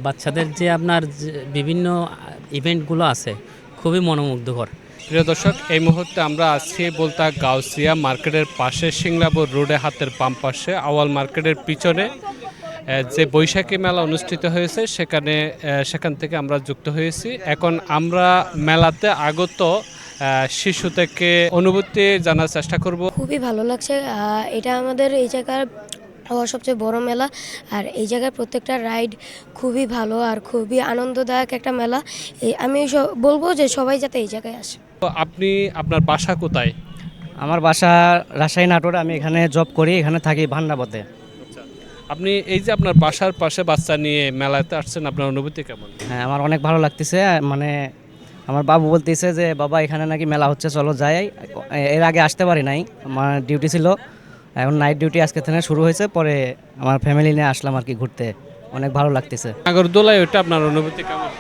বাচ্চাদের যে আপনার বিভিন্ন ইভেন্টগুলো আছে খুবই মনোমুগ্ধকর। প্রিয় দর্শক, এই মুহূর্তে আমরা আছি বলতা গাউসিয়া মার্কেটের পাশে সিংলাপুর রোডে হাতের বাম পাশে আওয়াল মার্কেটের পিছনে যে বৈশাখী মেলা অনুষ্ঠিত হয়েছে সেখান থেকে আমরা যুক্ত হয়েছি। এখন আমরা মেলাতে আগত শিশু থেকে অনুভূতি জানার চেষ্টা করব। খুবই ভালো লাগছে। এটা আমাদের এই জায়গার সবচেয়ে বড় মেলা, আর এই জায়গার প্রত্যেকটা রাইড খুবই ভালো আর খুবই আনন্দদায়ক একটা মেলা। আমি বলবো যে সবাই যাতে এই জায়গায় আসে। তো আপনার বাসা কোথায়? আমার বাসা রাজশাহী নাটোরে। আমি এখানে জব করি, এখানে থাকি ভান্ডাবতে। আপনি এই যে আপনার বাসার পাশে বাচ্চা নিয়ে মেলাতে আসছেন, আপনার অনুভূতি কেমন? হ্যাঁ, আমার অনেক ভালো লাগতেছে। মানে আমার বাবু বলতেছে যে বাবা এখানে নাকি মেলা হচ্ছে, চলো যাই। এর আগে আসতে পারি নাই, আমার ডিউটি ছিল। এখন নাইট ডিউটি আজকে থেকে শুরু হয়েছে, পরে আমার ফ্যামিলি নিয়ে আসলাম আর কি ঘুরতে। অনেক ভালো লাগতেছে। নাগরদোলায় ওইটা আপনার অনুভূতি কেমন?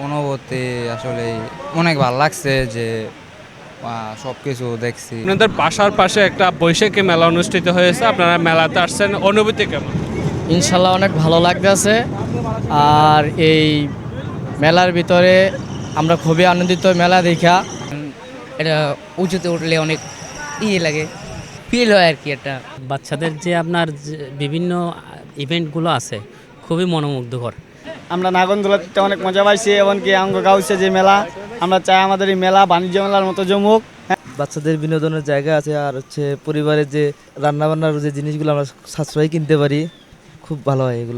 অনুভূতি আসলে অনেক ভালো লাগছে যে সব কিছু দেখছি। আপনাদের বাসার পাশে একটা বৈশাখী মেলা অনুষ্ঠিত হয়েছে, আপনারা মেলাতে আসছেন, অনুভূতি কেমন? ইনশাল্লাহ অনেক ভালো লাগতেছে। আর এই মেলার ভিতরে আমরা খুবই আনন্দিত মেলা দেখা। এটা উঁচুতে উঠলে অনেক লাগে, ফিল হয় আর কি। একটা বাচ্চাদের যে আপনার বিভিন্ন ইভেন্টগুলো আছে খুবই মনোমুগ্ধকর। আমরা নাগরদোলাতে অনেক মজা পাইছি, এমনকি আঙ্গ গাউসে যে মেলা, আমরা চাই আমাদের এই মেলা বাণিজ্য মেলার মতো জমুক। বাচ্চাদের বিনোদনের জায়গা আছে, আর পরিবারের যে রান্নাবান্নার যে জিনিসগুলো আমরা সাশ্রয় কিনতে পারি, খুব ভালো হয় এগুলো।